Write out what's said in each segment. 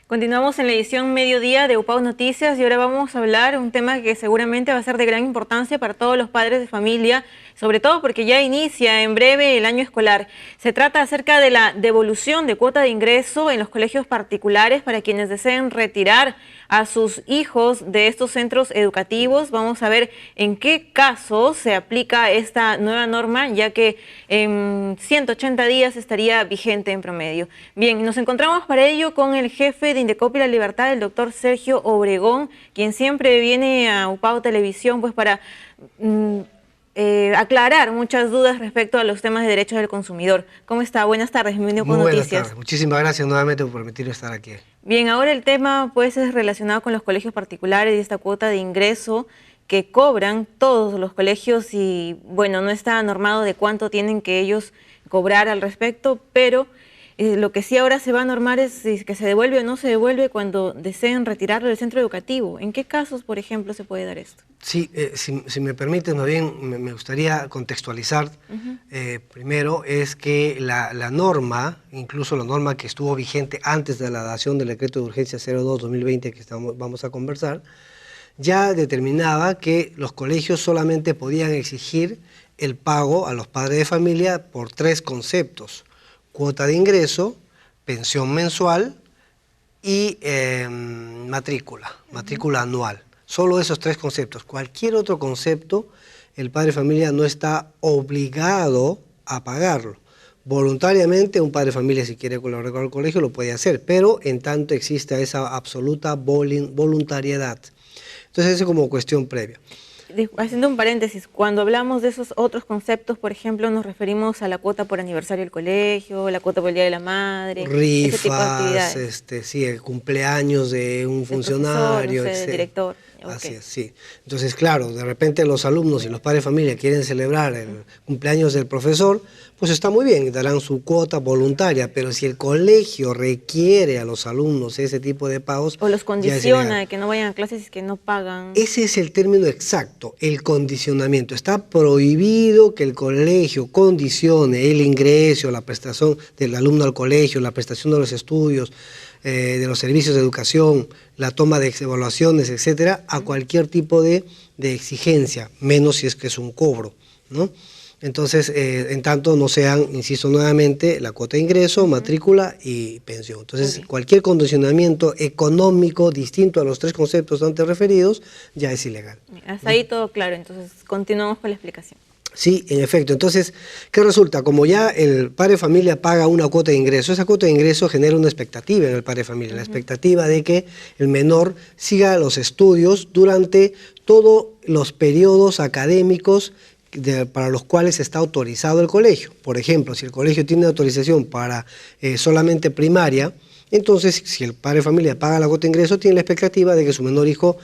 Continuamos en la edición mediodía de UPAO Noticias y ahora vamos a hablar un tema que seguramente va a ser de gran importancia para todos los padres de familia, sobre todo porque ya inicia en breve el año escolar. Se trata acerca de la devolución de cuota de ingreso en los colegios particulares para quienes deseen retirar a sus hijos de estos centros educativos. Vamos a ver en qué casos se aplica esta nueva norma, ya que en 180 días estaría vigente en promedio. Bien, nos encontramos para ello con el jefe de Indecopi La Libertad, el doctor Sergio Obregón, quien siempre viene a UPAO Televisión pues para aclarar muchas dudas respecto a los temas de derechos del consumidor. ¿Cómo está? Buenas tardes, bienvenido con Noticias. Buenas tardes, muchísimas gracias nuevamente por permitirme estar aquí. Bien, ahora el tema pues es relacionado con los colegios particulares y esta cuota de ingreso que cobran todos los colegios y bueno, no está normado de cuánto tienen que ellos cobrar al respecto, pero lo que sí ahora se va a normar es si que se devuelve o no se devuelve cuando deseen retirarlo del centro educativo. ¿En qué casos, por ejemplo, se puede dar esto? Sí, si me permites, más bien me gustaría contextualizar. Primero es que la norma, incluso la norma que estuvo vigente antes de la dación del decreto de urgencia 02-2020 que vamos a conversar, ya determinaba que los colegios solamente podían exigir el pago a los padres de familia por 3 conceptos: cuota de ingreso, pensión mensual y matrícula anual. Solo esos 3 conceptos. Cualquier otro concepto, el padre de familia no está obligado a pagarlo. Voluntariamente, un padre de familia, si quiere colaborar con el colegio, lo puede hacer, pero en tanto exista esa absoluta voluntariedad. Entonces, eso es como cuestión previa. Haciendo un paréntesis, cuando hablamos de esos otros conceptos, por ejemplo, nos referimos a la cuota por aniversario del colegio, la cuota por el Día de la Madre, rifas, ese tipo de actividades. Sí, el cumpleaños de un funcionario, profesor, no sé, del director. Así es, sí. Entonces, claro, de repente los alumnos y los padres de familia quieren celebrar el cumpleaños del profesor, pues está muy bien, darán su cuota voluntaria, pero si el colegio requiere a los alumnos ese tipo de pagos... O los condiciona de que no vayan a clases y que no pagan. Ese es el término exacto, el condicionamiento. Está prohibido que el colegio condicione el ingreso, la prestación del alumno al colegio, la prestación de los estudios, de los servicios de educación, la toma de evaluaciones, etcétera, a cualquier tipo de exigencia, menos si es que es un cobro, ¿no? Entonces, en tanto no sean, insisto nuevamente, la cuota de ingreso, matrícula y pensión. Entonces, cualquier condicionamiento económico distinto a los 3 conceptos antes referidos ya es ilegal. Hasta ahí todo claro, entonces continuamos con la explicación. Sí, en efecto. Entonces, ¿qué resulta? Como ya el padre de familia paga una cuota de ingreso, esa cuota de ingreso genera una expectativa en el padre de familia, la expectativa de que el menor siga los estudios durante todos los periodos académicos para los cuales está autorizado el colegio. Por ejemplo, si el colegio tiene autorización para solamente primaria, entonces si el padre de familia paga la cuota de ingreso, tiene la expectativa de que su menor hijo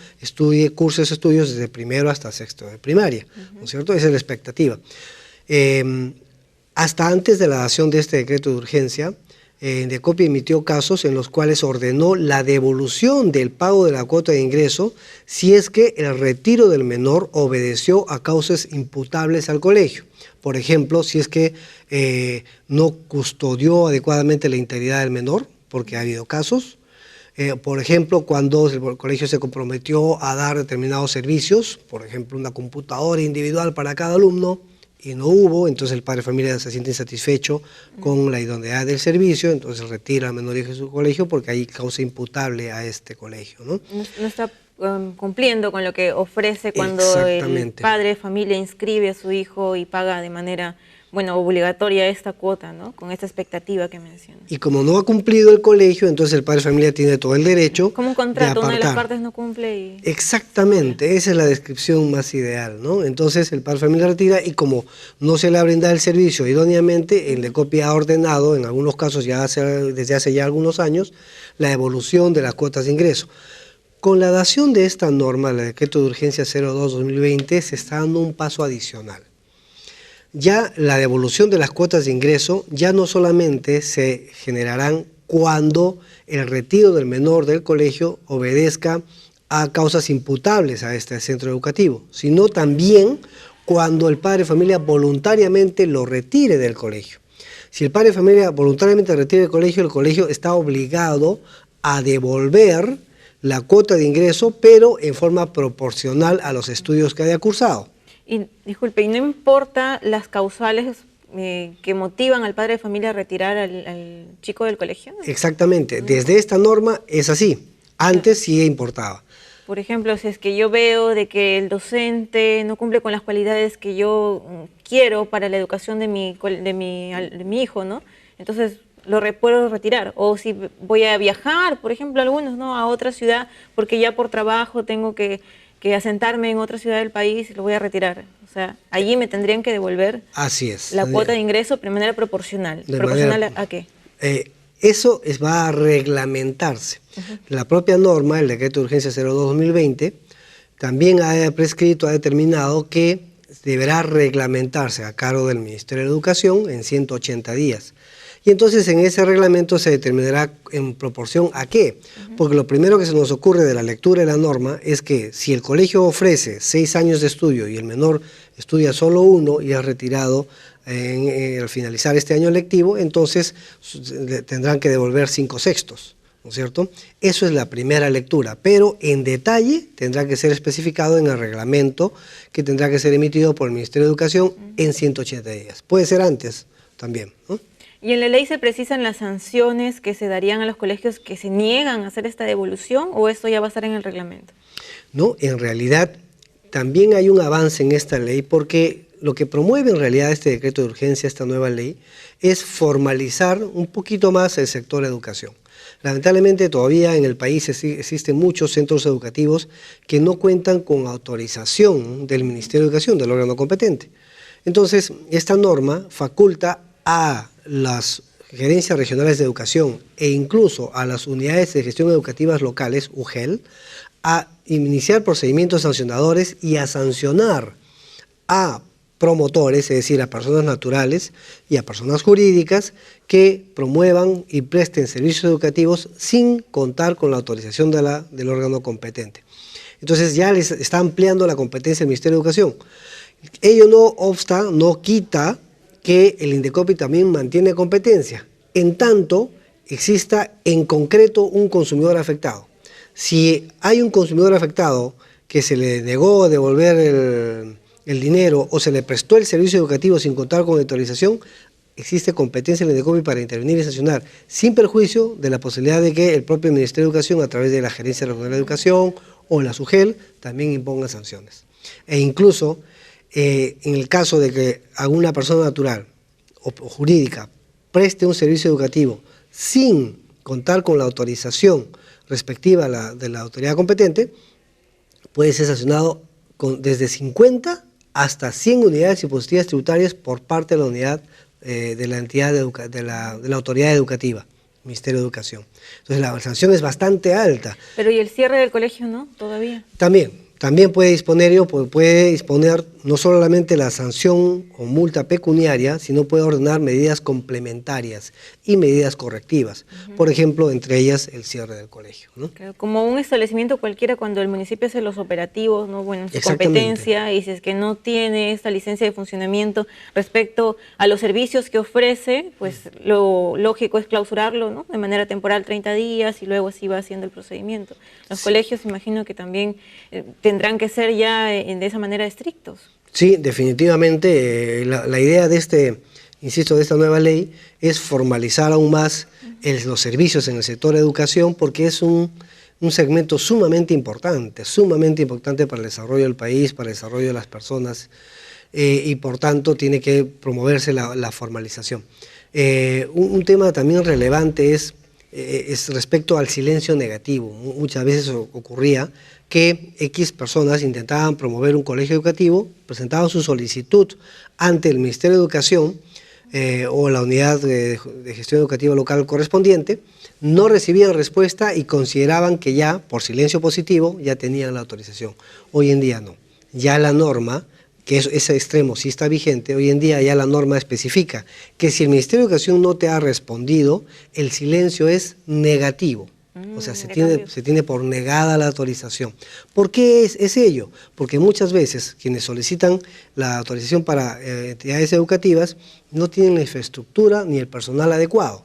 curse esos estudios desde primero hasta sexto de primaria, ¿no es cierto? Esa es la expectativa. Hasta antes de la dación de este decreto de urgencia, Indecopi emitió casos en los cuales ordenó la devolución del pago de la cuota de ingreso si es que el retiro del menor obedeció a causas imputables al colegio. Por ejemplo, si es que no custodió adecuadamente la integridad del menor, porque ha habido casos. Por ejemplo, cuando el colegio se comprometió a dar determinados servicios, por ejemplo, una computadora individual para cada alumno, y no hubo, entonces el padre de familia se siente insatisfecho con la idoneidad del servicio, entonces retira al menor hijo de su colegio porque hay causa imputable a este colegio, ¿no? No está cumpliendo con lo que ofrece cuando el padre de familia inscribe a su hijo y paga de manera, bueno, obligatoria esta cuota, ¿no? Con esta expectativa que menciona. Y como no ha cumplido el colegio, entonces el padre de familia tiene todo el derecho como un contrato, una de las partes no cumple y... Exactamente, esa es la descripción más ideal, ¿no? Entonces el padre de familia retira y como no se le ha brindado el servicio idóneamente, el Indecopi ha ordenado, en algunos casos desde hace ya algunos años, la devolución de las cuotas de ingreso. Con la dación de esta norma, el decreto de urgencia 02-2020, se está dando un paso adicional. Ya la devolución de las cuotas de ingreso ya no solamente se generarán cuando el retiro del menor del colegio obedezca a causas imputables a este centro educativo, sino también cuando el padre de familia voluntariamente lo retire del colegio. Si el padre de familia voluntariamente retira del colegio, el colegio está obligado a devolver la cuota de ingreso, pero en forma proporcional a los estudios que haya cursado. Y disculpe, ¿y no importa las causales que motivan al padre de familia a retirar al chico del colegio? Exactamente, desde esta norma es así, antes sí importaba. Por ejemplo, si es que yo veo de que el docente no cumple con las cualidades que yo quiero para la educación de mi hijo, ¿no? Entonces puedo retirar. O si voy a viajar, por ejemplo, algunos, ¿no?, a otra ciudad, porque ya por trabajo tengo que asentarme en otra ciudad del país, lo voy a retirar. O sea, allí me tendrían que devolver. Así es. La cuota de ingreso de manera proporcional. ¿Proporcional a qué? Eso va a reglamentarse. La propia norma, el decreto de urgencia 02-2020, también ha prescrito, ha determinado que deberá reglamentarse a cargo del Ministerio de Educación en 180 días. Y entonces en ese reglamento se determinará en proporción a qué. Porque lo primero que se nos ocurre de la lectura de la norma es que si el colegio ofrece 6 años de estudio y el menor estudia solo 1 y es retirado al finalizar este año lectivo, entonces tendrán que devolver 5/6, ¿no es cierto? Eso es la primera lectura, pero en detalle tendrá que ser especificado en el reglamento que tendrá que ser emitido por el Ministerio de Educación en 180 días. Puede ser antes también, ¿no? ¿Y en la ley se precisan las sanciones que se darían a los colegios que se niegan a hacer esta devolución, o esto ya va a estar en el reglamento? No, en realidad también hay un avance en esta ley, porque lo que promueve en realidad este decreto de urgencia, esta nueva ley, es formalizar un poquito más el sector educación. Lamentablemente todavía en el país existen muchos centros educativos que no cuentan con autorización del Ministerio de Educación, del órgano competente. Entonces, esta norma faculta a las gerencias regionales de educación e incluso a las unidades de gestión educativas locales, UGEL, a iniciar procedimientos sancionadores y a sancionar a promotores, es decir, a personas naturales y a personas jurídicas que promuevan y presten servicios educativos sin contar con la autorización del órgano competente. Entonces ya les está ampliando la competencia del Ministerio de Educación. Ello no obsta, no quita que el INDECOPI también mantiene competencia, en tanto exista en concreto un consumidor afectado. Si hay un consumidor afectado que se le negó devolver el dinero o se le prestó el servicio educativo sin contar con autorización, existe competencia en el INDECOPI para intervenir y sancionar, sin perjuicio de la posibilidad de que el propio Ministerio de Educación, a través de la Gerencia Regional de Educación o la SUGEL, también imponga sanciones. E incluso, en el caso de que alguna persona natural o jurídica preste un servicio educativo sin contar con la autorización respectiva de la autoridad competente, puede ser sancionado desde 50 hasta 100 unidades impositivas tributarias por parte de la unidad de la entidad de la autoridad educativa, Ministerio de Educación. Entonces la sanción es bastante alta. Pero ¿y el cierre del colegio no? ¿Todavía? También puede disponer no solamente la sanción o multa pecuniaria, sino puede ordenar medidas complementarias y medidas correctivas. Por ejemplo, entre ellas el cierre del colegio, ¿no? Claro, como un establecimiento cualquiera, cuando el municipio hace los operativos, ¿no? Bueno, en su competencia, y si es que no tiene esta licencia de funcionamiento respecto a los servicios que ofrece, pues lo lógico es clausurarlo, ¿no?, de manera temporal 30 días y luego así va haciendo el procedimiento. Los colegios, imagino que también tendrán que ser ya de esa manera estrictos. Sí, definitivamente. La idea de de esta nueva ley es formalizar aún más los servicios en el sector de educación, porque es un segmento sumamente importante para el desarrollo del país, para el desarrollo de las personas, y por tanto tiene que promoverse la formalización. Un tema también relevante es respecto al silencio negativo. Muchas veces ocurría que X personas intentaban promover un colegio educativo, presentaban su solicitud ante el Ministerio de Educación o la unidad de gestión educativa local correspondiente, no recibían respuesta y consideraban que ya, por silencio positivo, ya tenían la autorización. Hoy en día no. Ya la norma, que ese extremo sí está vigente, hoy en día ya la norma especifica que si el Ministerio de Educación no te ha respondido, el silencio es negativo. O sea, se tiene por negada la autorización. ¿Por qué es ello? Porque muchas veces quienes solicitan la autorización para entidades educativas no tienen la infraestructura ni el personal adecuado.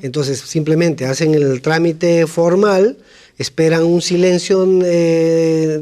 Entonces, simplemente hacen el trámite formal, esperan un silencio del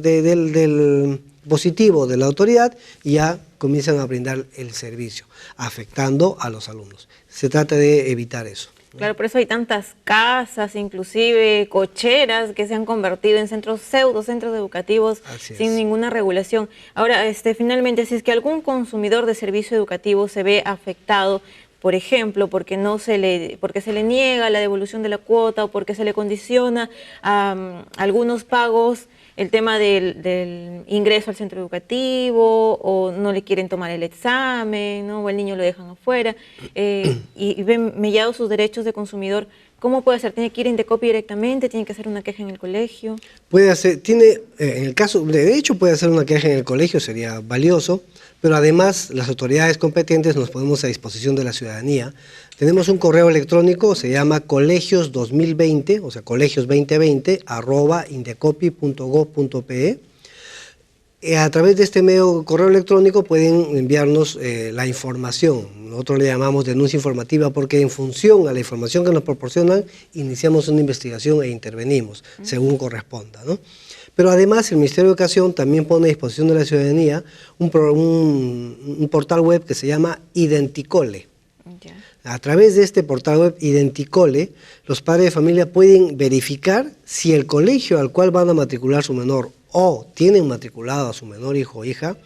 positivo de la autoridad y ya comienzan a brindar el servicio, afectando a los alumnos. Se trata de evitar eso. Claro, por eso hay tantas casas, inclusive cocheras, que se han convertido en pseudo-centros educativos sin ninguna regulación. Ahora, finalmente, si es que algún consumidor de servicio educativo se ve afectado, por ejemplo, porque se le niega la devolución de la cuota o porque se le condiciona a algunos pagos el tema del ingreso al centro educativo, o no le quieren tomar el examen, ¿no? O el niño lo dejan afuera, y ven mellados sus derechos de consumidor, ¿cómo puede hacer? ¿Tiene que ir a Indecopi directamente? ¿Tiene que hacer una queja en el colegio? Puede hacer, en el caso, de hecho puede hacer una queja en el colegio, sería valioso, pero además las autoridades competentes nos ponemos a disposición de la ciudadanía. Tenemos un correo electrónico, se llama colegios2020, o sea, colegios2020, @indecopi.gov.pe. A través de este medio correo electrónico pueden enviarnos la información. Nosotros le llamamos denuncia informativa porque en función a la información que nos proporcionan, iniciamos una investigación e intervenimos, según corresponda, ¿no? Pero además el Ministerio de Educación también pone a disposición de la ciudadanía un portal web que se llama Identicole. A través de este portal web Identicole, los padres de familia pueden verificar si el colegio al cual van a matricular su menor o tienen matriculado a su menor hijo o hija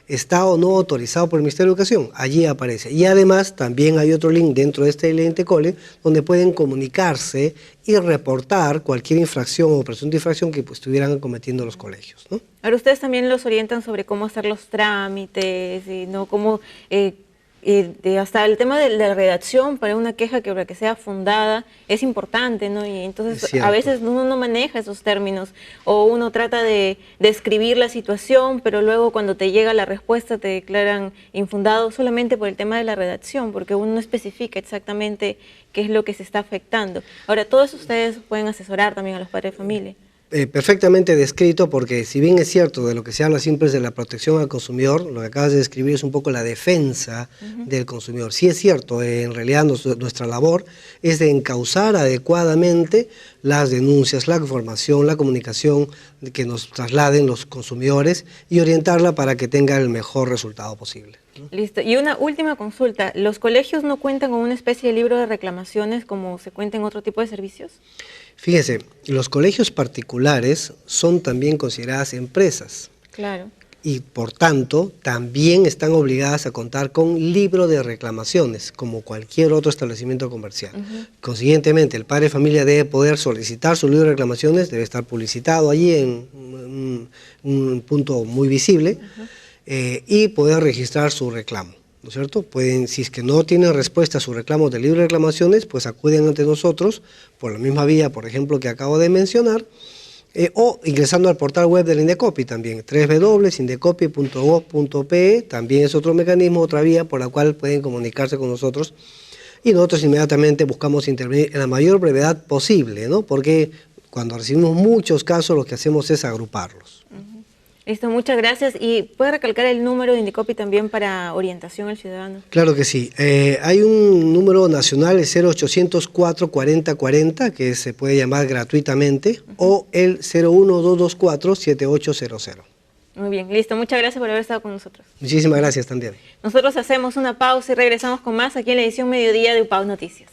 está o no autorizado por el Ministerio de Educación. Allí aparece. Y además también hay otro link dentro de este Identicole donde pueden comunicarse y reportar cualquier infracción o presunta infracción que estuvieran cometiendo los colegios, ¿no? Ahora, ustedes también los orientan sobre cómo hacer los trámites, y no cómo hasta el tema de la redacción para una queja que para que sea fundada es importante, ¿no? Y entonces a veces uno no maneja esos términos, o uno trata de describir la situación, pero luego cuando te llega la respuesta te declaran infundado solamente por el tema de la redacción, porque uno no especifica exactamente qué es lo que se está afectando. Ahora, todo eso ustedes pueden asesorar también a los padres de familia. Perfectamente descrito, porque si bien es cierto de lo que se habla siempre es de la protección al consumidor, lo que acabas de describir es un poco la defensa del consumidor. Sí es cierto, en realidad nuestra labor es de encauzar adecuadamente las denuncias, la información, la comunicación que nos trasladen los consumidores y orientarla para que tenga el mejor resultado posible. Listo. Y una última consulta, ¿los colegios no cuentan con una especie de libro de reclamaciones como se cuenta en otro tipo de servicios? Fíjese, los colegios particulares son también consideradas empresas. Claro. Y por tanto, también están obligadas a contar con libro de reclamaciones, como cualquier otro establecimiento comercial. Consiguientemente, el padre de familia debe poder solicitar su libro de reclamaciones, debe estar publicitado allí en un punto muy visible, y poder registrar su reclamo, ¿no es cierto? Pueden, si es que no tienen respuesta a su reclamo del libro de reclamaciones, pues acuden ante nosotros por la misma vía, por ejemplo, que acabo de mencionar, o ingresando al portal web del Indecopi también, www.indecopi.gov.pe, también es otro mecanismo, otra vía por la cual pueden comunicarse con nosotros, y nosotros inmediatamente buscamos intervenir en la mayor brevedad posible, ¿no? Porque cuando recibimos muchos casos lo que hacemos es agruparlos. Listo, muchas gracias. ¿Y puede recalcar el número de Indecopi también para orientación al ciudadano? Claro que sí. Hay un número nacional, el 0800 440 40, que se puede llamar gratuitamente, o el 01224 7800. Muy bien, listo. Muchas gracias por haber estado con nosotros. Muchísimas gracias también. Nosotros hacemos una pausa y regresamos con más aquí en la edición Mediodía de UPAV Noticias.